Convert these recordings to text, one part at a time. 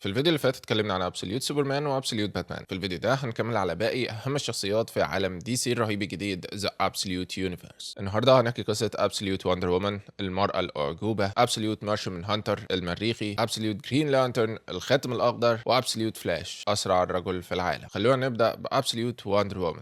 في الفيديو اللي فات اتكلمنا عن ابسوليوت سوبرمان وابسوليوت باتمان. في الفيديو ده هنكمل على باقي اهم الشخصيات في عالم دي سي الرهيب الجديد ذا ابسوليوت يونيفرس. النهارده هنحكي قصه ابسوليوت وندر وومن، المراه الاعجوبه، ابسوليوت مارشمان هانتر المريخي، ابسوليوت جرين لانترن الخاتم الاخضر، وابسوليوت فلاش اسرع رجل في العالم. خلونا نبدا بابسوليوت وندر وومن.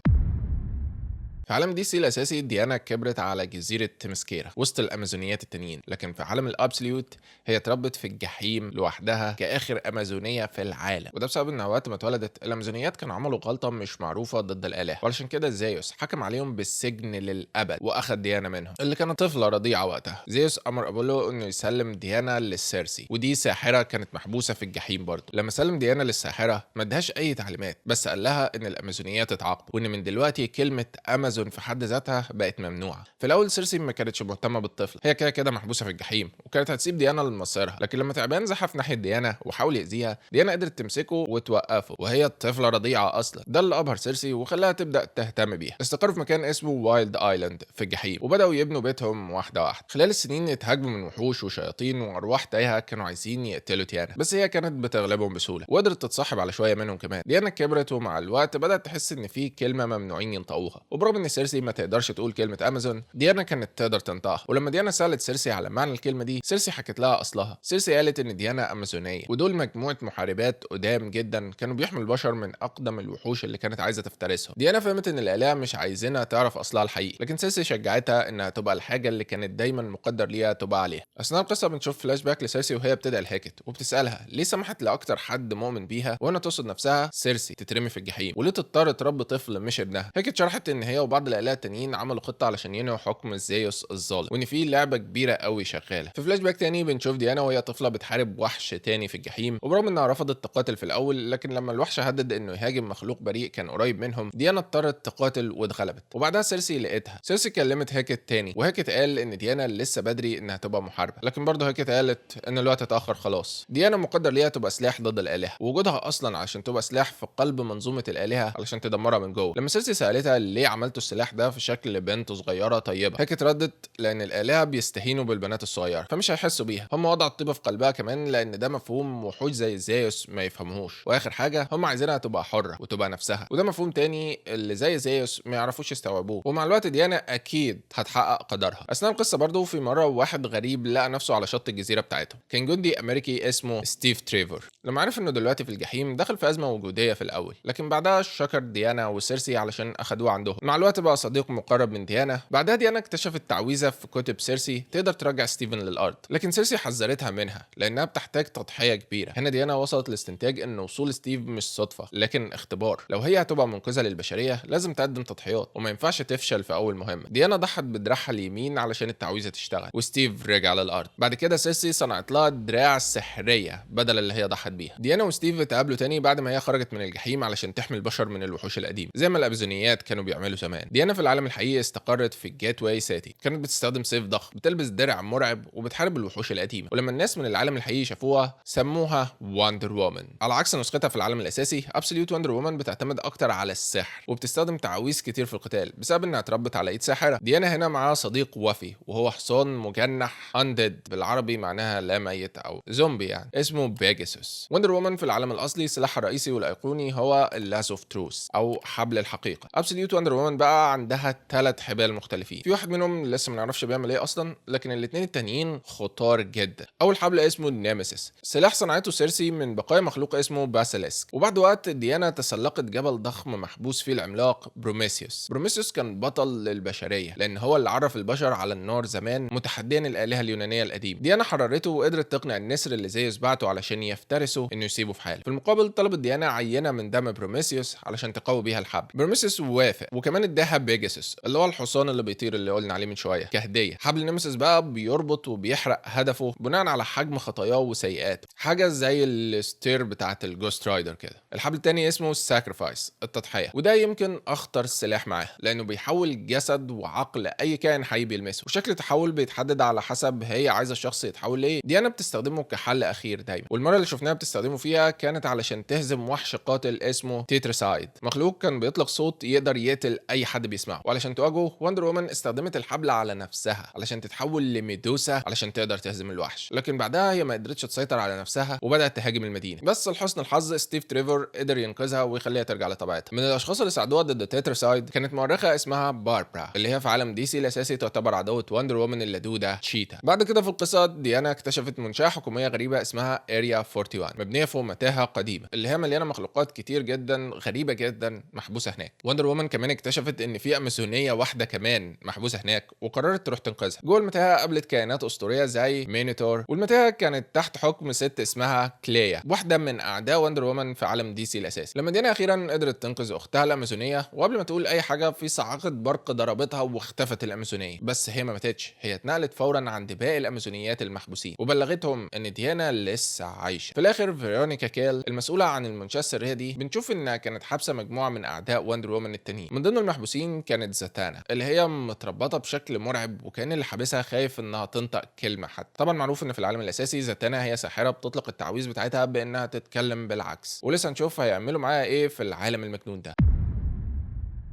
في عالم دي سي الاساسي ديانا كبرت على جزيره تمسكيرا وسط الامازونيات التانيين، لكن في عالم الابسوليوت هي اتربت في الجحيم لوحدها كاخر امازونيه في العالم، وده بسبب ان وقت ما اتولدت الامازونيات كانوا عملوا غلطه مش معروفه ضد الاله، وعلشان كده زيوس حكم عليهم بالسجن للابد واخد ديانا منهم اللي كانت طفله رضيعه وقتها. زيوس امر ابولو انه يسلم ديانا للسيرسي، ودي ساحره كانت محبوسه في الجحيم برضه. لما سلم ديانا للساحره ما ادهاش اي تعليمات، بس قال لها ان الامازونيات اتعاقبوا وان من دلوقتي كلمه امازون في حد ذاتها بقت ممنوعه. في الاول سيرسي ما كانتش مهتمه بالطفل، هي كده كده محبوسه في الجحيم وكانت هتسيب ديانا لمصيرها، لكن لما تعبان زحف ناحيه ديانا وحاول يأذيها، ديانا قدرت تمسكه وتوقفه وهي الطفله رضيعه اصلا. ده اللي ابهر سيرسي وخلاها تبدا تهتم بيها. استقروا في مكان اسمه وايلد ايلاند في الجحيم وبداوا يبنوا بيتهم واحده واحده. خلال السنين اتهاجموا من وحوش وشياطين وارواح تايهه كانوا عايزين يقتلوا ديانا، بس هي كانت بتغلبهم بسهوله وقدرت تتصاحب على شويه منهم كمان. ديانا كبرت ومع الوقت بدات تحس ان في كلمه ممنوعين ينطقوها، وبرغم ان سيرسي ما تقدرش تقول كلمه امازون، ديانا كانت تقدر تنطقها. ولما ديانا سالت سيرسي على معنى الكلمه دي، سيرسي حكت لها اصلها. سيرسي قالت ان ديانا امازونيه، ودول مجموعه محاربات قدام جدا كانوا بيحموا البشر من اقدم الوحوش اللي كانت عايزه تفترسهم. ديانا فهمت ان الالهه مش عايزينها تعرف اصلها الحقيقي، لكن سيرسي شجعتها انها تبقى الحاجه اللي كانت دايما مقدر ليها تبقى عليها. اثناء القصه بنشوف فلاش باك لسيرسي وهي بتدعي لهيكت وبتسالها ليه سمحت لاكتر حد مؤمن بيها، وهنا تقصد نفسها سيرسي، تترمي في الجحيم، وليه تضطر تربي طفل مش ابنها. هيكت شرحت ان هي وبعض الالهه التانيين عملوا خطه علشان ينهوا حكم زيوس الظالم، وان في لعبه كبيره قوي شغاله. في فلاش باك تاني بنشوف ديانا وهي طفله بتحارب وحش تاني في الجحيم، وبرغم انها رفضت تقاتل في الاول، لكن لما الوحش هدد انه يهاجم مخلوق بريء كان قريب منهم، ديانا اضطرت تقاتل واتغلبت. وبعدها سيرسي لقيتها. سيرسي كلمت هيكت تاني، وهيكت قال ان ديانا لسه بدري انها تبقى محاربه، لكن برضه هيكت قالت ان الوقت اتاخر خلاص. ديانا مقدر ليها تبقى سلاح ضد الالهه، ووجودها اصلا عشان تبقى سلاح في قلب منظومه الالهه علشان تدمرها من جوه. لما سيرسي سالتها ليه عملتوا السلاح ده في شكل بنت صغيره طيبه، هيك ردت لان الالهه بيستهينوا بالبنات الصغيره فمش هيحسوا بيها. هم وضعوا الطيبه في قلبها كمان لان ده مفهوم وحوش زي زيوس ما يفهموهوش. واخر حاجه هم عايزينها تبقى حره وتبقى نفسها، وده مفهوم تاني اللي زي زيوس ما يعرفوش يستوعبوه. ومع الوقت ديانا اكيد هتحقق قدرها. اثناء القصه برضه في مره واحد غريب لقى نفسه على شط الجزيره بتاعتهم، كان جندي امريكي اسمه ستيف تريفور. لما عرف انه دلوقتي في الجحيم دخل في ازمه وجوديه في الاول، لكن بعدها شكر ديانا وسيرسي علشان اخدوه عندهم. مع الوقت بقى صديق مقرب من ديانا. بعدها ديانا اكتشفت تعويذه في كتب سيرسي تقدر ترجع ستيفن للارض، لكن سيرسي حذرتها منها لانها بتحتاج تضحيه كبيره. هنا ديانا وصلت لاستنتاج ان وصول ستيف مش صدفه لكن اختبار. لو هي هتبقى منقذه للبشريه لازم تقدم تضحيات وما ينفعش تفشل في اول مهمه. ديانا ضحت بدراعها اليمين علشان التعويذه تشتغل، وستيف رجع للارض. بعد كده سيرسي صنعت لها دراع سحريه بدل اللي هي ضحت بيها. ديانا وستيف اتقابلوا تاني بعد ما هي خرجت من الجحيم علشان تحمي البشر من الوحوش القديم زي ما الابيزونيات كانوا بيعملوا زمان. ديانا في العالم الحقيقي استقرت في الجيت واي سيتي، كانت بتستخدم سيف ضخم، بتلبس درع مرعب وبتحارب الوحوش القديمه. ولما الناس من العالم الحقيقي شافوها سموها وندر وومن. على عكس نسختها في العالم الاساسي، ابسوليوت وندر وومن بتعتمد اكتر على السحر وبتستخدم تعاويذ كتير في القتال بسبب انها اتربت على ايد ساحره. ديانا هنا معاها صديق وفي وهو حصان مجنح انديد، بالعربي معناها لا ميت او زومبي يعني، اسمه بيجاسوس. وندر وومن في العالم الاصلي سلاحها الرئيسي والايقوني هو اللاس اوف تروث او حبل الحقيقه. ابسوليوت وندر وومن بقى عندها 3 حبال مختلفين، في واحد منهم لسه ما نعرفش بيعمل ايه اصلا، لكن الاثنين التانيين خطار جدا. اول حبل اسمه النيمسيس، سلاح صنعته سيرسي من بقايا مخلوق اسمه باسيليسك. وبعد وقت ديانا تسلقت جبل ضخم محبوس فيه العملاق بروميثيوس. بروميثيوس كان بطل للبشريه لان هو اللي عرف البشر على النار زمان متحديا الالهه اليونانيه القديمه. ديانا حررته وقدرت تقنع النسر اللي زيوس بعته علشان يفترسه انه يسيبه في حاله. في المقابل طلبت ديانا عينه من دم بروميثيوس علشان تقوي بيها الحبل. بروميثيوس وافق وكمان اداها بيجاسوس اللي هو الحصان اللي بيطير اللي قلنا عليه من شويه كهديه. حبل نيمسيس بقى بيربط وبيحرق هدفه بناء على حجم خطاياه وسيئاته، حاجه زي الستير بتاعه الجوست رايدر كده. الحبل التاني اسمه الساكرفايس، التضحيه، وده يمكن اخطر سلاح معاه لانه بيحول جسد وعقل اي كائن حي بيلمسه، وشكل التحول بيتحدد على حسب هي عايزه الشخص يتحول لايه. ديانا بتستخدمه كحل اخير دايما، والمره اللي شفناها بتستخدمه فيها كانت علشان تهزم وحش قاتل اسمه تيترسايد، مخلوق كان بيطلق صوت يقدر يقتل اي اي حد بيسمعه. وعلشان تواجهه وندر وومن استخدمت الحبل على نفسها علشان تتحول لميدوسا علشان تقدر تهزم الوحش، لكن بعدها هي ما قدرتش تسيطر على نفسها وبدات تهاجم المدينه. بس لحسن الحظ ستيف تريفور قدر ينقذها ويخليها ترجع لطبيعتها. من الاشخاص اللي ساعدوها ضد تيترسايد كانت مؤرخه اسمها باربرا، اللي هي في عالم دي سي الاساسي تعتبر عدوه وندر وومن اللدوده تشيتا. بعد كده في القصه ديانا اكتشفت منشاه حكوميه غريبه اسمها اريا 41 مبنيه فوق متاهه قديمه اللي هي مليانه مخلوقات كتير جدا غريبه جدا محبوسه هناك. وندر وومن كمان اكتشفت ان في امازونيه واحده كمان محبوسه هناك وقررت تروح تنقذها. جوه المتاهه قابلت كائنات اسطوريه زي مينيتور، والمتاهه كانت تحت حكم ست اسمها كليا، واحده من اعداء وندر وومن في عالم دي سي الاساسي. لما ديانا اخيرا قدرت تنقذ اختها الامازونيه، وقبل ما تقول اي حاجه في صاعقه برق ضربتها واختفت الامازونيه. بس هي ما ماتتش، هي اتنقلت فورا عند باقي الامازونيات المحبوسين وبلغتهم ان ديانا لسه عايشه. في الاخر فيرونيكا كيل المسؤوله عن المنشاه السريه دي بنشوف انها كانت حابسه مجموعه من اعداء وندر وومن التانيين. من ضمن المحبوسين كانت زاتانا اللي هي متربطه بشكل مرعب، وكان اللي حابسها خايف انها تنطق كلمه حتى. طبعا معروف ان في العالم الاساسي زاتانا هي ساحره بتطلق التعويذ بتاعتها بانها تتكلم بالعكس، ولسه نشوف هيعملوا معاها ايه في العالم المجنون ده.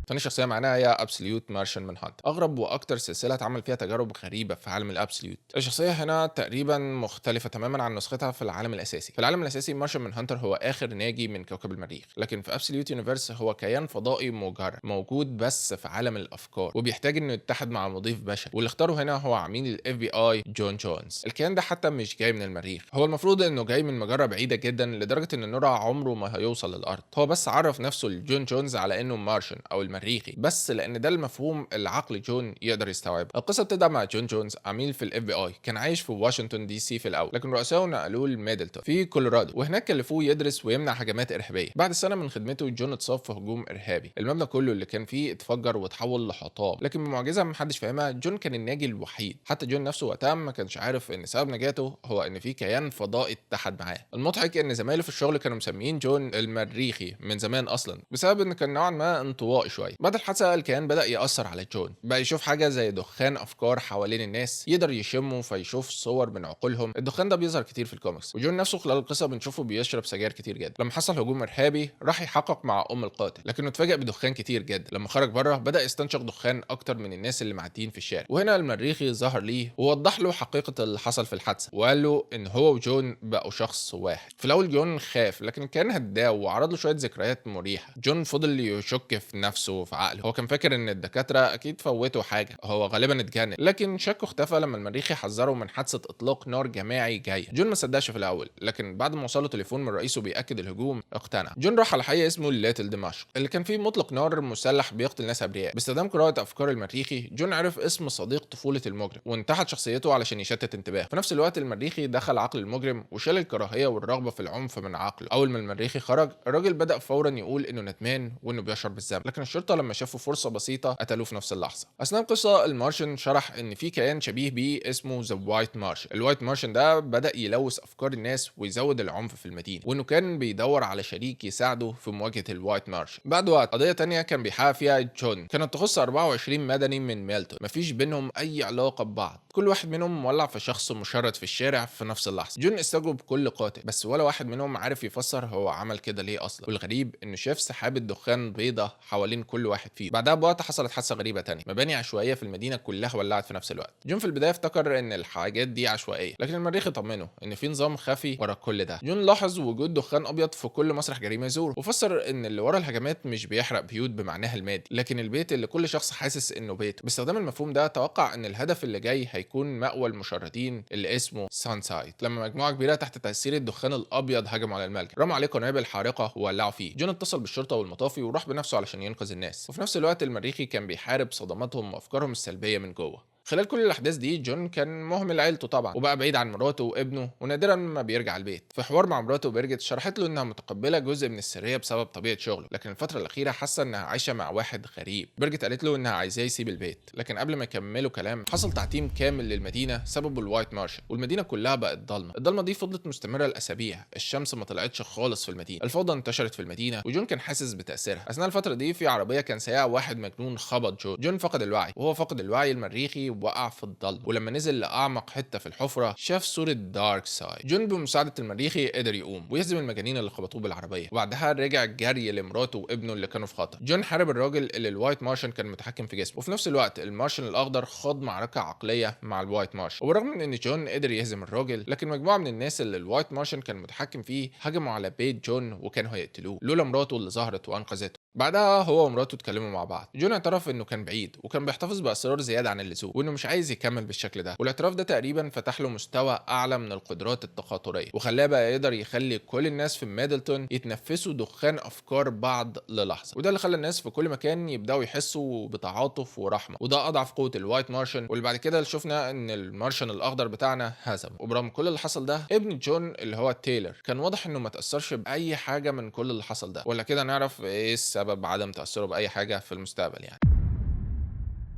تاني شخصيه معانا هي ابسوليوت مارشن مان هانت، اغرب واكتر سلسله اتعمل فيها تجارب غريبه في عالم الابسوليوت. الشخصيه هنا تقريبا مختلفه تماما عن نسختها في العالم الاساسي. في العالم الاساسي مارشن مان هانتر هو اخر ناجي من كوكب المريخ، لكن في ابسوليوت يونيفرس هو كيان فضائي مجرد موجود بس في عالم الافكار وبيحتاج انه يتحد مع مضيف بشري، واللي اختاره هنا هو عميل الاف بي اي جون جونز. الكيان ده حتى مش جاي من المريخ، هو المفروض انه جاي من مجره بعيده جدا لدرجه ان نورا عمره ما هيوصل للارض. هو بس عرف نفسه لجون جونز على انه مارشن او المريخي بس لان ده المفهوم اللي عقل جون يقدر يستوعبه. القصه بتبدا مع جون جونز عميل في الاف بي اي، كان عايش في واشنطن دي سي في الاول، لكن رؤسائه نقلوه لميدلتون في كولورادو، وهناك كلفوه يدرس ويمنع هجمات ارهابيه. بعد سنه من خدمته جون اتصاب في هجوم ارهابي، المبنى كله اللي كان فيه اتفجر وتحول لحطام، لكن بمعجزه محدش فاهمها جون كان الناجي الوحيد. حتى جون نفسه وقتها ما كانش عارف ان سبب نجاته هو ان في كيان فضائي اتحد معاه. المضحك ان زمايله في الشغل كانوا مسميين جون المريخي من زمان اصلا بسبب ان كان نوعا ما انطوائي شويه. بعد الحادثه الكيان بدا ياثر على جون، بقى يشوف حاجه زي دخان افكار حوالين الناس يقدر يشمه فيشوف صور من عقولهم. الدخان ده بيظهر كتير في الكوميكس، وجون نفسه خلال القصه بنشوفه بيشرب سجاير كتير جدا. لما حصل هجوم ارهابي راح يحقق مع القاتل، لكنه اتفاجئ بدخان كتير جدا. لما خرج بره بدا يستنشق دخان اكتر من الناس اللي معديين في الشارع، وهنا المريخي ظهر ليه ووضح له حقيقه اللي حصل في الحادثه، وقال له ان هو وجون بقوا شخص واحد. في الاول جون خاف، لكن كان هداه وعرض له شويه ذكريات مريحه. جون فضل يشك في نفسه وفي عقله، هو كان فاكر ان الدكاتره اكيد فوتوا حاجه، هو غالبا اتجنن، لكن شكه اختفى لما المريخي حذره من حادثه اطلاق نار جماعي جايه. جون ما صدقش في الاول، لكن بعد ما وصله تليفون من رئيسه بياكد الهجوم اقتنع. جون راح على حي اسمه ليتل دمشق اللي كان فيه مطلق نار مسلح بيقتل ناس ابرياء. باستخدام قراءه افكار المريخي جون عرف اسم صديق طفوله المجرم وانتحت شخصيته علشان يشتت انتباهه. في نفس الوقت المريخي دخل عقل المجرم وشال الكراهيه والرغبه في العنف من عقله. اول ما المريخي خرج الراجل بدا فورا يقول انه ندمان وانه بيشعر بالذنب، لكن الشرطه لما شافوا فرصه بسيطه قتلوه في نفس اللحظه. اثناء القصه المارشن شرح ان في كيان شبيه بيه اسمه ذا وايت مارشن. الوايت مارشن ده بدا يلوث افكار الناس ويزود العنف في المدينه، وانه كان بيدور على شريك يساعده في مواجهه الوايت مارشن. بعد وقت قضيه تانية كان بيحقق فيها جون كانت تخص 24 مدني من ميلتون مفيش بينهم اي علاقه ببعض، كل واحد منهم مولع في شخص مشرد في الشارع في نفس اللحظه. جون استجوب كل قاتل، بس ولا واحد منهم عارف يفسر هو عمل كده ليه اصلا، والغريب انه شاف سحابه دخان بيضه حوالين كل واحد فيه. بعدها بوقت حصلت حادثه غريبه تانية، مباني عشوائيه في المدينه كلها ولعت في نفس الوقت. جون في البدايه افتكر ان الحاجات دي عشوائيه، لكن المريخ طمنه ان في نظام خفي ورا كل ده. جون لاحظ وجود دخان ابيض في كل مسرح جريمه يزوره، وفسر ان اللي ورا الهجمات مش بيحرق بيوت بمعناها المادي، لكن البيت اللي كل شخص حاسس انه بيته. باستخدام المفهوم ده توقع ان الهدف اللي جاي هيكون مأوى المشردين اللي اسمه سانسايد. لما مجموعه كبيره تحت تاثير الدخان الابيض هجموا على الملجأ، رموا عليه قنابل حارقه وولعوا فيه. جون اتصل بالشرطه والمطافي وراح بنفسه علشان ينقذ الناس، وفي نفس الوقت المريخي كان بيحارب صدماتهم وافكارهم السلبيه من جوه. خلال كل الاحداث دي جون كان مهمل عيلته طبعا، وبقى بعيد عن مراته وابنه، ونادرا ما بيرجع البيت. في حوار مع مراته بيرجت شرحت له انها متقبله جزء من السريه بسبب طبيعه شغله، لكن الفتره الاخيره حاسه انها عايشه مع واحد غريب. بيرجت قالت له انها عايزاه يسيب البيت، لكن قبل ما يكملوا كلام حصل تعتيم كامل للمدينه سببه الوايت مارشن، والمدينه كلها بقت ضلمه. الضلمه دي فضلت مستمره لاسابيع، الشمس ما طلعتش خالص في المدينه، الفوضى انتشرت في المدينه، وجون كان حاسس بتاثيرها. اثناء الفتره دي في عربيه كان سايقها واحد مجنون خبط جون فقد الوعي، وهو فقد الوعي المريخي وقع في الضلمه، ولما نزل لاعمق حته في الحفره شاف صوره دارك سايد. جون بمساعده المريخي قدر يقوم ويهزم المجانين اللي خبطوه بالعربيه، وبعدها رجع جري لمراته وابنه اللي كانوا في خطر. جون حارب الراجل اللي الوايت مارشن كان متحكم في جسمه، وفي نفس الوقت المارشن الاخضر خاض معركه عقليه مع الوايت مارشن. وبرغم من ان جون قدر يهزم الراجل، لكن مجموعه من الناس اللي الوايت مارشن كان متحكم فيه هجموا على بيت جون وكانوا هيقتلوه لولا مراته اللي ظهرت وانقذته. بعدها هو ومراته اتكلموا مع بعض. جون اعترف انه كان بعيد وكان بيحتفظ باسرار زياده عن اللزوم، وانه مش عايز يكمل بالشكل ده، والاعتراف ده تقريبا فتح له مستوى اعلى من القدرات التخاطريه، وخلاه بقى يقدر يخلي كل الناس في ميدلتون يتنفسوا دخان افكار بعض للحظه. وده اللي خلى الناس في كل مكان يبداوا يحسوا بتعاطف ورحمه، وده اضعف قوه الوايت مارشن، واللي بعد كده شفنا ان المارشن الاخضر بتاعنا هزم. وبرغم كل اللي حصل ده، ابن جون اللي هو تايلر كان واضح انه ما تاثرش باي حاجه من كل اللي حصل ده، ولا كده نعرف ايه السبب عدم تاثره باي حاجه في المستقبل يعني.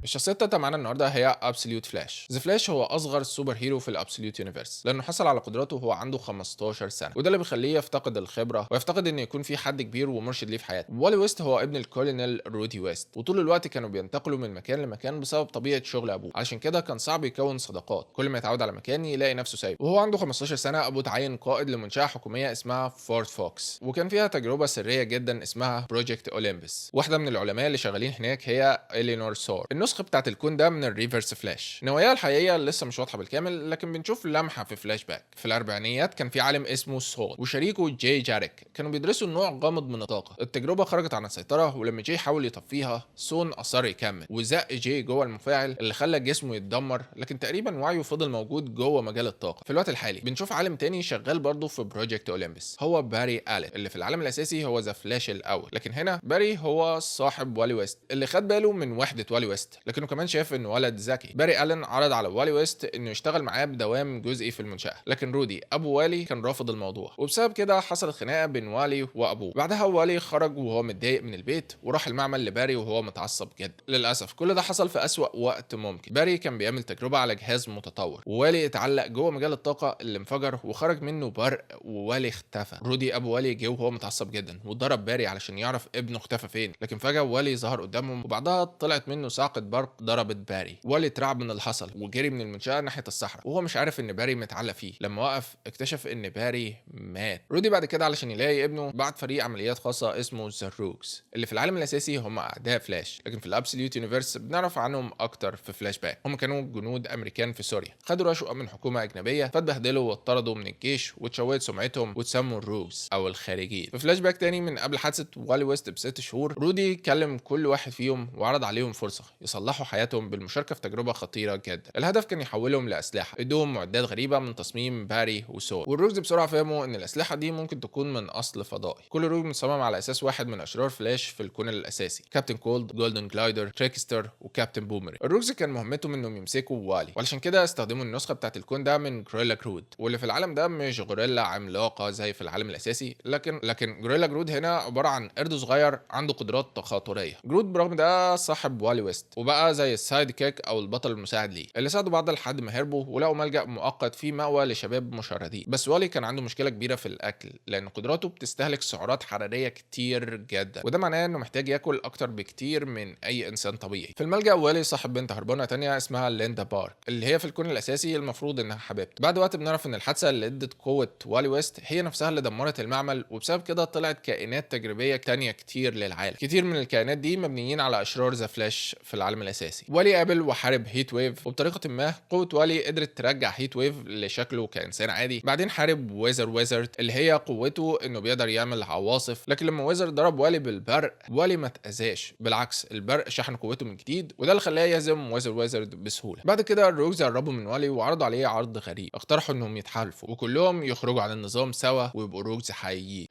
الشخصية التالتة معانا النهارده هي ابسوليوت فلاش. ذا فلاش هو اصغر سوبر هيرو في الابسوليوت يونيفرس، لانه حصل على قدراته وهو عنده 15 سنة، وده اللي بيخليه يفتقد الخبرة ويفتقد ان يكون في حد كبير ومرشد ليه في حياته. والي ويست هو ابن الكولونيل رودي ويست، وطول الوقت كانوا بينتقلوا من مكان لمكان بسبب طبيعة شغل ابوه، علشان كده كان صعب يكون صداقات. كل ما يتعود على مكان يلاقي نفسه سايبه. وهو عنده 15 سنة ابوه اتعين قائد لمنشأة حكومية اسمها فورت فوكس، وكان فيها تجربة سرية جدا اسمها بروجكت اولمبس. واحدة من العلماء اللي شغالين هناك هي إلينور سور. النسخة بتاعت الكون ده من الريفرس فلاش. نواياه الحقيقيه لسه مش واضحه بالكامل، لكن بنشوف لمحه في فلاش باك. في الاربعينيات كان في عالم اسمه سول وشريكه جاي جاريك كانوا بيدرسوا نوع غامض من الطاقه. التجربه خرجت عن السيطره، ولما جاي حاول يطفيها سون اصر يكمل وزق جاي جوه المفاعل اللي خلى جسمه يتدمر، لكن تقريبا وعيه فضل موجود جوه مجال الطاقه. في الوقت الحالي بنشوف عالم تاني شغال برضه في بروجكت اولمبس، هو باري آلن اللي في العالم الاساسي هو ذا فلاش الاول، لكن هنا باري هو صاحب والي ويست اللي خد باله من وحده والي ويست، لكنه كمان شاف انه ولد ذكي. باري آلن عرض على والي ويست انه يشتغل معاه بدوام جزئي في المنشأة، لكن رودي ابو والي كان رافض الموضوع، وبسبب كده حصلت خناقة بين والي وابوه. بعدها والي خرج وهو متضايق من البيت وراح المعمل لباري وهو متعصب جدا. للاسف كل ده حصل في اسوأ وقت ممكن. باري كان بيعمل تجربة على جهاز متطور، ووالي اتعلق جوه مجال الطاقة اللي انفجر وخرج منه برق، ووالي اختفى. رودي ابو والي جه وهو متعصب جدا وضرب باري علشان يعرف ابنه اختفى فين، لكن فجأة والي ظهر قدامهم، وبعدها طلعت منه صاعقة برق ضربت باري. والي اترعب من اللي حصل وجري من المنشأة ناحية الصحراء، وهو مش عارف ان باري متعلق فيه. لما وقف اكتشف ان باري مات. رودي بعد كده علشان يلاقي ابنه بعت فريق عمليات خاصة اسمه ذا روكس، اللي في العالم الاساسي هم اعداء فلاش، لكن في الابسوليوت يونيفرس بنعرف عنهم اكتر في فلاش باك. هم كانوا جنود امريكان في سوريا، خدوا رشوة من حكومة اجنبية فاتبهدلوا واتطردوا من الجيش واتشوهت سمعتهم واتسموا الروكس او الخارجين. في فلاش باك تاني من قبل حادثة والي ويست ب6 شهور، رودي كلم كل واحد فيهم وعرض عليهم فرصة يصلحوا حياتهم بالمشاركة في تجربة خطيرة جدا. الهدف كان يحولهم لاسلحه، ادوهم معدات غريبه من تصميم باري وسول. والروكس بسرعه فهموا ان الاسلحه دي ممكن تكون من اصل فضائي. كل روك مصمم على اساس واحد من اشرار فلاش في الكون الاساسي، كابتن كولد، جولدن جلايدر، تريكستر، وكابتن بومري. الروكس كان مهمتهم انهم يمسكوا والي، وعلشان كده استخدموا النسخه بتاعت الكون ده من غوريلا جرود، واللي في العالم ده مش غوريلا عملاقه زي في العالم الاساسي، لكن غوريلا جرود هنا عباره عن قرد صغير عنده قدرات تخاطريه. جرود برغم ده صاحب والي ويست، وبقى زي السايد كيك او البطل المساعد ليه، اللي ساعدوا بعض لحد ما هربوا ولقوا ملجأ مؤقت في مأوى لشباب مشردين. بس والي كان عنده مشكله كبيره في الاكل، لان قدراته بتستهلك سعرات حراريه كتير جدا، وده معناه انه محتاج ياكل اكتر بكتير من اي انسان طبيعي. في الملجأ والي صاحب بنت هربانه تانية اسمها ليندا بارك، اللي هي في الكون الاساسي المفروض انها حبيبته. بعد وقت بنعرف ان الحادثه اللي ادت قوه والي ويست هي نفسها اللي دمرت المعمل، وبسبب كده طلعت كائنات تجريبيه تانية كتير للعالم. كتير من الكائنات دي مبنيين على اشرار ذا فلاش في العالم الاساسي. والي قابل وحارب هيت ويف، وبطريقه ما قوه والي قدرت ترجع هيت ويف لشكله كانسان عادي. بعدين حارب ويزرد اللي هي قوته انه بيقدر يعمل عواصف، لكن لما ويزر ضرب والي بالبرق والي ما اتاذاش، بالعكس البرق شحن قوته من جديد، وده اللي خلاه يهزم ويزرد بسهوله. بعد كده الروكس قربوا من والي وعرضوا عليه عرض غريب، اقترحوا انهم يتحالفوا وكلهم يخرجوا عن النظام سوا ويبقوا روكس حقيقيين.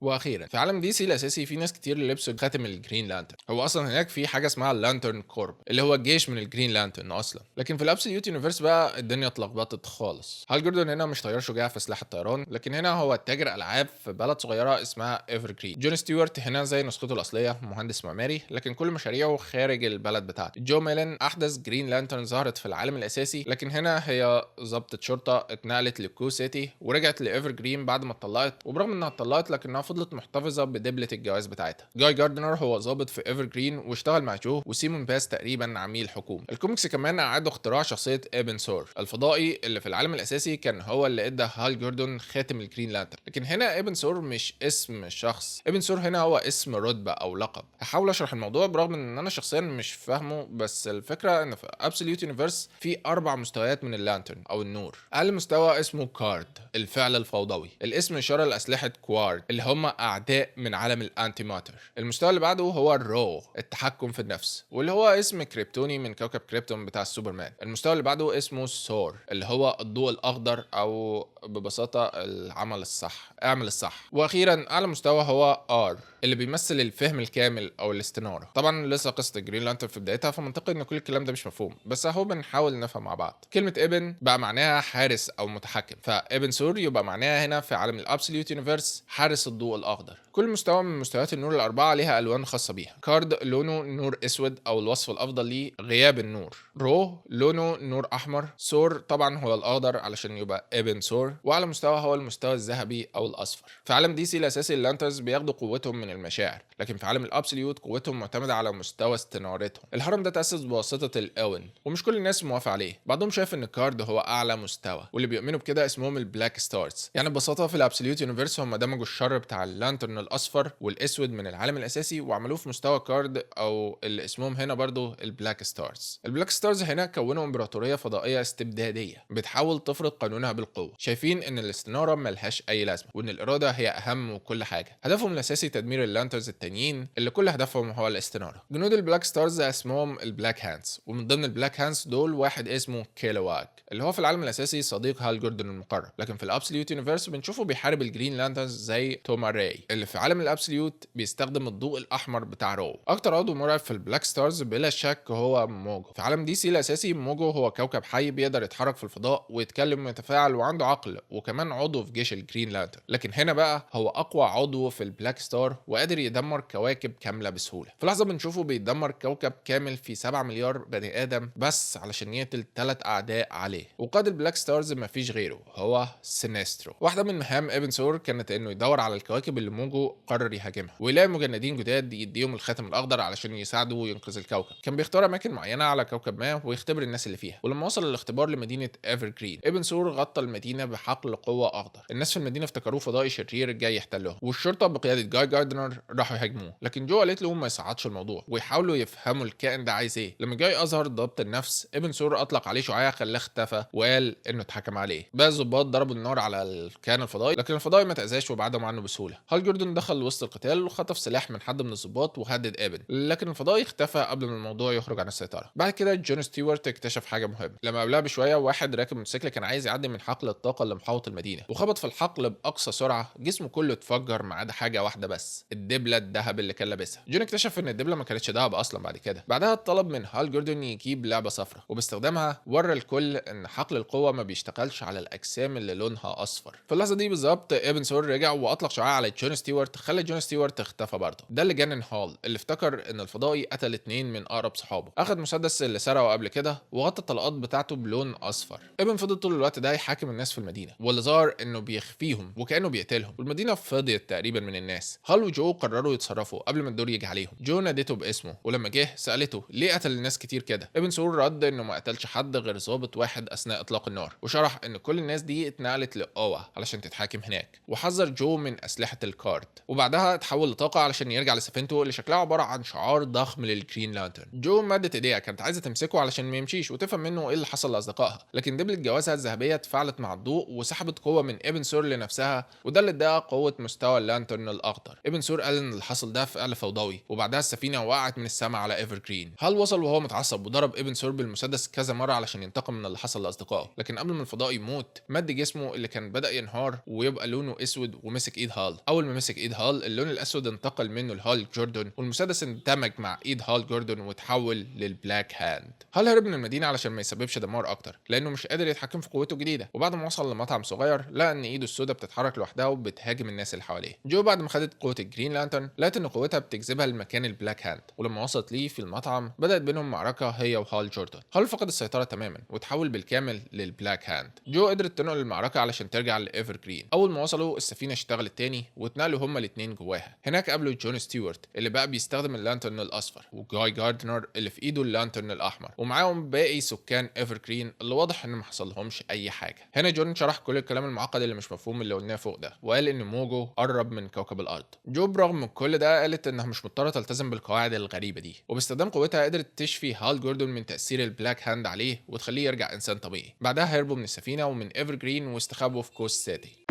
واخيرا في عالم دي سي الاساسي في ناس كتير لبسوا خاتم الجرين لانترن. هو اصلا هناك في حاجه اسمها اللانترن كورب اللي هو الجيش من الجرين لانترن اصلا، لكن في الابسوليوت يونيفرس بقى الدنيا اتلخبطت خالص. هال جوردن هنا مش طيار شجاع في سلاح الطيران، لكن هنا هو تاجر العاب في بلد صغيره اسمها ايفرجرين. جون ستيوارت هنا زي نسخته الاصليه مهندس معماري، لكن كل مشاريعه خارج البلد بتاعته. جو ميلن احدث جرين لانترن ظهرت في العالم الاساسي، لكن هنا هي ضابطه شرطه اتنقلت لكو سيتي ورجعت لايفرجرين بعد ما اتطلقت، وبرغم انها اتطلقت لكنها وفضلت محتفظة بدبلة الجواز بتاعتها. جاي جاردنر هو ضابط في ايفر جرين واشتغل مع جو، وسيمون باس تقريبا عميل حكومي. الكوميكس كمان اعادوا اختراع شخصية ايبن سور الفضائي اللي في العالم الاساسي كان هو اللي ادى هال جوردن خاتم الجرين لانترن، لكن هنا ايبن سور مش اسم شخص، ايبن سور هنا هو اسم رتبة او لقب. هحاول اشرح الموضوع برغم ان انا شخصيا مش فاهمه، بس الفكرة ان في ابسوليوت يونيفرس في 4 مستويات من اللانترن او النور. اقل مستوى اسمه كارد الفعل الفوضوي، الاسم اشاره لاسلحه كوارد اللي هم اعداء من عالم الانتي ماتر. المستوى اللي بعده هو الرو التحكم في النفس، واللي هو اسم كريبتوني من كوكب كريبتون بتاع السوبرمان. المستوى اللي بعده اسمه سور اللي هو الضوء الاخضر، او ببساطه العمل الصح، اعمل الصح. واخيرا اعلى مستوى هو ار اللي بيمثل الفهم الكامل او الاستناره. طبعا لسه قصه جرين لانترن في بدايتها، فمنطقي ان كل الكلام ده مش مفهوم، بس اهو بنحاول نفهم مع بعض. كلمه ابن بقى معناها حارس او متحكم، فابن سور يبقى معناها هنا في عالم الابسوليوت يونيفرس حارس الضوء الاخضر. كل مستوى من مستويات النور الاربعه ليها الوان خاصه بيها. كارد لونه نور اسود، او الوصف الافضل ليه غياب النور. رو لونه نور احمر. سور طبعا هو الاخضر علشان يبقى ابن سور. واعلى مستوى هو المستوى الذهبي او الاصفر. في عالم دي سي الاساسي اللانترز بياخدوا قوتهم من المشاعر، لكن في عالم الابسوليوت قوتهم معتمده على مستوى استنارتهم. الهرم ده تاسس بواسطه الاون، ومش كل الناس موافق عليه. بعضهم شايف ان كارد هو اعلى مستوى، واللي بيؤمنوا بكده اسمهم البلاك ستارز. يعني ببساطه في الابسوليوت يونيفرس هم دمجوا الشر بتاع اللانترن الاصفر والاسود من العالم الاساسي وعملوه في مستوى كارد، او اللي اسمهم هنا برضو البلاك ستارز. البلاك ستارز هنا كونوا امبراطوريه فضائيه استبداديه بتحاول تفرض قانونها بالقوه، شايفين ان الاستناره ملهاش اي لازمه، وان الاراده هي اهم وكل حاجه. هدفهم الاساسي تدمير اللانترز التانيين اللي كل هدفهم هو الاستناره. جنود البلاك ستارز اسمهم البلاك هانز، ومن ضمن البلاك هانز دول واحد اسمه كيلواج اللي هو في العالم الاساسي صديق هال جوردن المقرب، لكن في الابسوليوت يونيفرس بنشوفه بيحارب الجرين لانترز زي توما راي اللي في عالم الابسوليوت بيستخدم الضوء الاحمر بتاع رو. اكتر عضو مرعب في البلاك ستارز بلا شك هو موجو. في عالم دي سي الاساسي موجو هو كوكب حي بيقدر يتحرك في الفضاء ويتكلم ويتفاعل وعنده عقل، وكمان عضو في جيش الجرين لانترن. لكن هنا بقى هو اقوى عضو في البلاك ستار وقادر يدمر كواكب كامله بسهوله. في لحظه بنشوفه بيدمر كوكب كامل فيه 7 مليار بني ادم بس علشان يقتل 3 اعداء عليه. وقائد البلاك ستارز مفيش غيره هو سينسترو. واحده من مهام ايبن سور كانت انه يدور على الكواكب اللي موجو قرر يهاجمها، ويلاقي مجندين جداد يديهم الخاتم الاخضر علشان يساعدوا وينقذ الكوكب. كان بيختار اماكن معينه على كوكب ما ويختبر الناس اللي فيها. ولما وصل الاختبار لمدينه ايفر جرين، ايبن سور غطى المدينه بحقل قوه اخضر. الناس في المدينه افتكروه فضائي شرير جاي يحتلهم، والشرطه بقياده جاي جاردنر راحوا يهاجموه. لكن جو قالت له ما يصعدش الموضوع ويحاولوا يفهموا الكائن ده عايز ايه. لما جاي اظهر ضبط النفس، ايبن سور اطلق عليه شعاع خلاه اختفى وقال انه اتحكم عليه. بقى الضباط ضربوا النار على الكائن الفضائي، لكن الفضائي ما تاذاش وبعدهم عنه بسهوله. هال جوردن دخل وسط القتال وخطف سلاح من حد من الضباط وهدد ايبن، لكن الفضائي اختفى قبل ما الموضوع يخرج عن السيطره. بعد كده جون ستيوارت اكتشف حاجه مهمه. لما قبلها بشويه واحد راكب موتوسيكل كان عايز يعدي من حقل الطاقه اللي محاوط المدينه، وخبط في الحقل باقصى سرعه، جسمه كله اتفجر ما عدا حاجه واحده بس، الدبله الذهب اللي كان لابسها. جون اكتشف ان الدبله ما كانتش ذهب اصلا. بعدها طلب من هال جوردن يجيب لعبه صفراء، وباستخدامها ورى الكل ان حقل القوه ما بيشتغلش على الاجسام اللي لونها اصفر. في اللحظه دي بالظبط ايبن سور رجع واطلق شعاع على جون ستيوارت، خلى جون ستيوارت اختفى برضه. ده اللي جنن هال اللي افتكر ان الفضائي قتل 2 من اقرب صحابه. اخد مسدس اللي سرقه قبل كده وغطى الطلقات بتاعته بلون اصفر. ايبن فضل طول الوقت ده يحاكم الناس في المدينه، واللي ظهر انه بيخفيهم وكانه بيقتلهم، والمدينه فضيت تقريبا من الناس. هال وجو قرروا يتصرفوا قبل ما الدور يجي عليهم. جو نادته باسمه، ولما جه سالته ليه قتل الناس كتير كده. ايبن سور رد انه ما قتلش حد غير ضابط واحد اثناء اطلاق النار، وشرح ان كل الناس دي اتنقلت لاوا علشان تتحاكم هناك، وحذر جو من اسلحه الكارد. وبعدها اتحول لطاقه علشان يرجع لسفينته اللي شكلها عباره عن شعار ضخم للجرين لانترن. جو مدت ايديها كانت عايزه تمسكه علشان ما يمشيش وتفهم منه ايه اللي حصل لاصدقائها، لكن دبلة جوازها الذهبيه اتفاعلت مع الضوء وسحبت قوه من ايبن سور لنفسها، وده اللي اداها قوه مستوى اللانترن الاخضر. ايبن سور قال ان اللي حصل ده فعل فوضوي، وبعدها السفينه وقعت من السماء على ايفر جرين. هال وصل وهو متعصب وضرب ايبن سور بالمسدس كذا مره علشان ينتقم من اللي حصل لاصدقائه، لكن قبل ما الفضائي يموت مد جسمه اللي كان بدا ينهار ويبقى لونه اسود ومسك ايد هال. اول ما مسك ايد هال اللون الاسود انتقل منه لهال جوردن، والمسدس اندمج مع ايد هال جوردن وتحول للبلاك هاند. هال هرب من المدينه علشان ما يسببش دمار اكتر لانه مش قادر يتحكم في قوته الجديده. وبعد ما وصل لمطعم صغير لقى ان ايده السوداء بتتحرك لوحدها وبتهاجم الناس اللي حواليه. جو بعد ما خدت قوه الجرين لانترن لقت ان قوتها بتجذبها لمكان البلاك هاند، ولما وصلت ليه في المطعم بدات بينهم معركه هي وهال جوردن. هال فقد السيطره تماما وتحول بالكامل للبلاك هاند. جو قدرت تنقل المعركه علشان ترجع لايفر جرين. اول ما وصلوا السفينه اشتغلت تاني تاني واتنقلوا هما الاتنين جواها. هناك قابلوا جون ستيوارت اللي بقى بيستخدم اللانترن الاصفر، وجاي جاردنر اللي في ايده اللانترن الاحمر، ومعاهم باقي سكان ايفرجرين اللي واضح ان ما حصلهمش اي حاجه. هنا جون شرح كل الكلام المعقد اللي مش مفهوم اللي قلناه فوق ده، وقال ان موجو قرب من كوكب الارض. جو برغم من كل ده قالت انها مش مضطره تلتزم بالقواعد الغريبه دي، وباستخدام قوتها قدرت تشفي هال جوردون من تاثير البلاك هاند عليه وتخليه يرجع انسان طبيعي. بعدها هربوا من السفينه ومن ايفرجرين واستخبوا في كوست سيتي.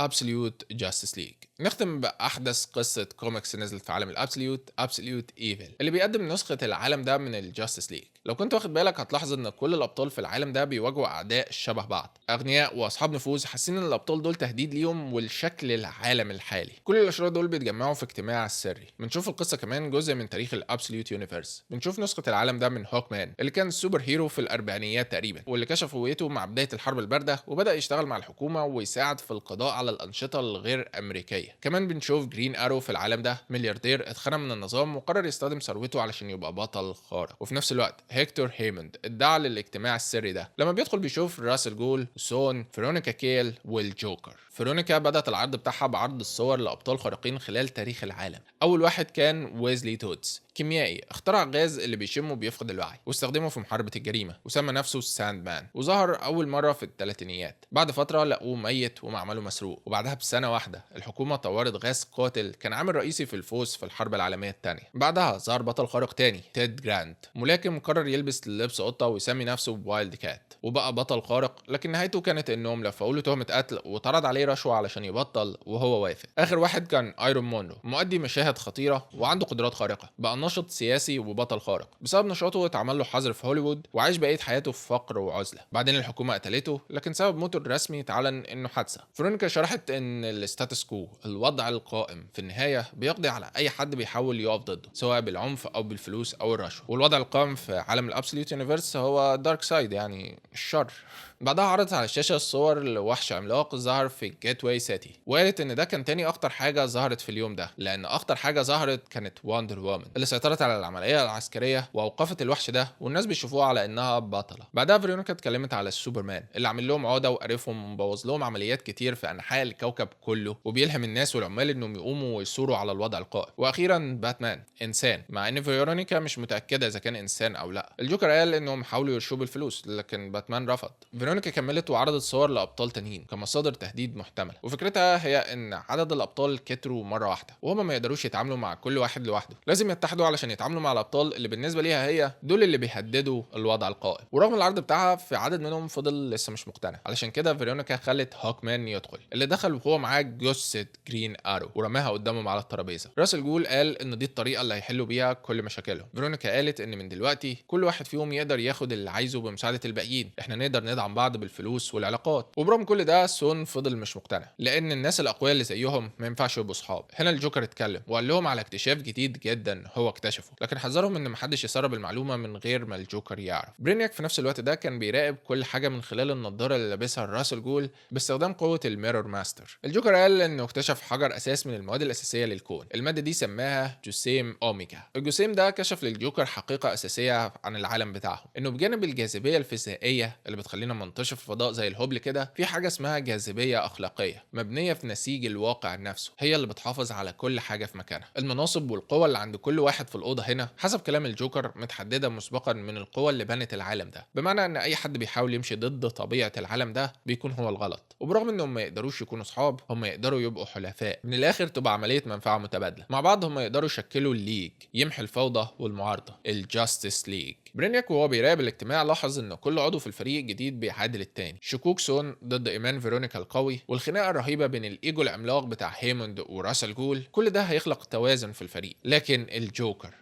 Absolute Justice League. نختم بأحدث قصة كوميكس نزلت في عالم الابسوليوت، ابسوليوت ايفل، اللي بيقدم نسخة العالم ده من الجاستس ليج. لو كنت واخد بالك هتلاحظ ان كل الابطال في العالم ده بيواجهوا اعداء شبه بعض، اغنياء واصحاب نفوذ حاسين ان الابطال دول تهديد ليهم ولشكل العالم الحالي. كل الاشرار دول بيتجمعوا في اجتماع سري. بنشوف القصة كمان جزء من تاريخ الابسوليوت يونيفرس. بنشوف نسخة العالم ده من هوك مان اللي كان سوبر هيرو في الاربعينيات تقريبا، واللي كشف هويته مع بداية الحرب الباردة وبدأ يشتغل مع الحكومة ويساعد في القضاء على الانشطة الغير امريكيه. كمان بنشوف جرين ارو في العالم ده ملياردير اتخنق من النظام وقرر يستخدم ثروته علشان يبقى بطل خارق. وفي نفس الوقت هيكتور هيموند ادعى للاجتماع السري ده. لما بيدخل بيشوف راسل جول، سون، فيرونيكا كيل والجوكر. فيرونيكا بدأت العرض بتاعها بعرض الصور لأبطال خارقين خلال تاريخ العالم. أول واحد كان ويزلي تودز، كيميائي اخترع غاز اللي بيشمه بيفقد الوعي واستخدمه في محاربة الجريمة وسمى نفسه ساند مان، وظهر أول مرة في الثلاثينيات. بعد فترة لقوه ميت ومعمله مسروق، وبعدها بسنة واحدة الحكومة طورت غاز قاتل كان عامل رئيسي في الفوز في الحرب العالمية الثانية. بعدها ظهر بطل خارق تاني تيد جرانت، ملاكم قرر يلبس لبس قطة ويسمي نفسه وايلد كات وبقى بطل خارق، لكن نهايته كانت انهم لفقوا له تهمة قتل واتعرض عليه رشوة علشان يبطل وهو وافق. اخر واحد كان ايرون مونرو، مؤدي مشاهد خطيرة وعنده قدرات خارقة، بقى ناشط سياسي وبطل خارق. بسبب نشاطه اتعمل له حظر في هوليوود وعاش بقية حياته في فقر وعزلة. بعدين الحكومة قتلته، لكن سبب موته الرسمي اتعلن انه حادثة. فرونيكا شرحت ان الستاتس كو، الوضع القائم، في النهاية بيقضي على اي حد بيحاول يقف ضده سواء بالعنف او بالفلوس او الرشوة. والوضع القائم في عالم الابسوليوت يونيفرس هو دارك سايد، يعني الشر. بعدها عرضت على الشاشة الصور لوحش عملاق ظهر في جيت واي سيتي، وقالت ان ده كان تاني اخطر حاجة ظهرت في اليوم ده، لان اخطر حاجة ظهرت كانت واندر وومن اللي سيطرت على العملية العسكرية واوقفت الوحش ده، والناس بيشوفوها على انها بطلة. بعدها فيرونيكا اتكلمت على السوبرمان اللي عامل لهم عقدة وقرفهم ومبوظ لهم عمليات كتير في انحاء الكوكب كله، وبيلهم الناس والعمال انهم يقوموا ويثوروا على الوضع القائم. واخيرا باتمان، انسان، مع ان فيرونيكا مش متأكدة اذا كان انسان او لا. الجوكر قال انهم حاولوا يرشوا بالفلوس لكن باتمان رفض. فيرونيكا كملت وعرضت صور لابطال تانيين كمصادر تهديد محتمل، وفكرتها هي ان عدد الابطال كتروا مره واحده وهم ما يقدروش يتعاملوا مع كل واحد لوحده، لازم يتحدوا علشان يتعاملوا مع الابطال اللي بالنسبه ليها هي دول اللي بيهددوا الوضع القائم. ورغم العرض بتاعها في عدد منهم فضل لسه مش مقتنع، علشان كده فيرونيكا خلت هوك مان يدخل، اللي دخل وهو معاه جثه جرين ارو ورماها قدامهم على الترابيزه. راسل جول قال ان دي الطريقه اللي هيحلوا بيها كل مشاكلهم. فيرونيكا قالت ان من دلوقتي كل واحد فيهم يقدر ياخد اللي عايزه بمساعده الباقيين، احنا نقدر ندعم بعض بالفلوس والعلاقات. وبرغم كل ده سون فضل مش مقتنع، لان الناس الاقوياء اللي زيهم ما ينفعش يبقوا صحاب. هنا الجوكر اتكلم وقال لهم على اكتشاف جديد جدا هو اكتشفه، لكن حذرهم ان محدش يسرب المعلومه من غير ما الجوكر يعرف. برينياك في نفس الوقت ده كان بيراقب كل حاجه من خلال النضاره اللي لابسها راسل جول باستخدام قوه الميرور ماستر. الجوكر قال انه اكتشف حجر اساس من المواد الاساسيه للكون، الماده دي سماها جسيم اوميجا. الجسيم ده كشف للجوكر حقيقه اساسيه عن العالم بتاعهم، انه بجانب الجاذبيه الفيزيائيه اللي بتخلينا منتشر في الفضاء زي الهبل كده، في حاجه اسمها جاذبيه اخلاقيه مبنيه في نسيج الواقع نفسه، هي اللي بتحافظ على كل حاجه في مكانها. المناصب والقوه اللي عند كل واحد في الاوضه هنا حسب كلام الجوكر متحدده مسبقا من القوه اللي بنت العالم ده، بمعنى ان اي حد بيحاول يمشي ضد طبيعه العالم ده بيكون هو الغلط. وبرغم انهم ما يقدروش يكونوا اصحاب، هم يقدروا يبقوا حلفاء، من الاخر تبقى عمليه منفعه متبادله. مع بعض هم يقدروا يشكلوا الليج يمحي الفوضى والمعارضه، الجاستس ليج. برينياك وهو بيراقب الاجتماع لاحظ ان كل عضو في الفريق الجديد بيعادل التاني. شكوك سون ضد ايمان فيرونيكا القوي، والخناقه الرهيبه بين الايجو العملاق بتاع هيموند وراسل جول، كل ده هيخلق توازن في الفريق. لكن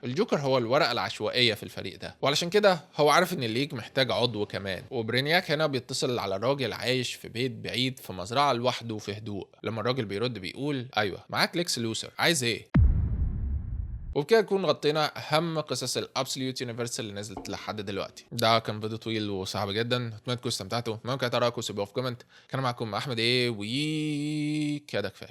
الجوكر هو الورقه العشوائيه في الفريق ده، وعلشان كده هو عارف ان الليج محتاج عضو كمان. وبرينياك هنا بيتصل على راجل عايش في بيت بعيد في مزرعه لوحده في هدوء. لما الراجل بيرد بيقول: ايوه معاك ليكس لوثر، عايز ايه؟ وبكده نكون غطينا اهم قصص الابسوليوت يونيفرس اللي نزلت لحد دلوقتي. ده كان فيديو طويل وصعب جدا، اتمنى تكونوا استمتعتوا. ممكن تراكم وسيبوه في كومنت. كان معكم احمد وكده كفايه.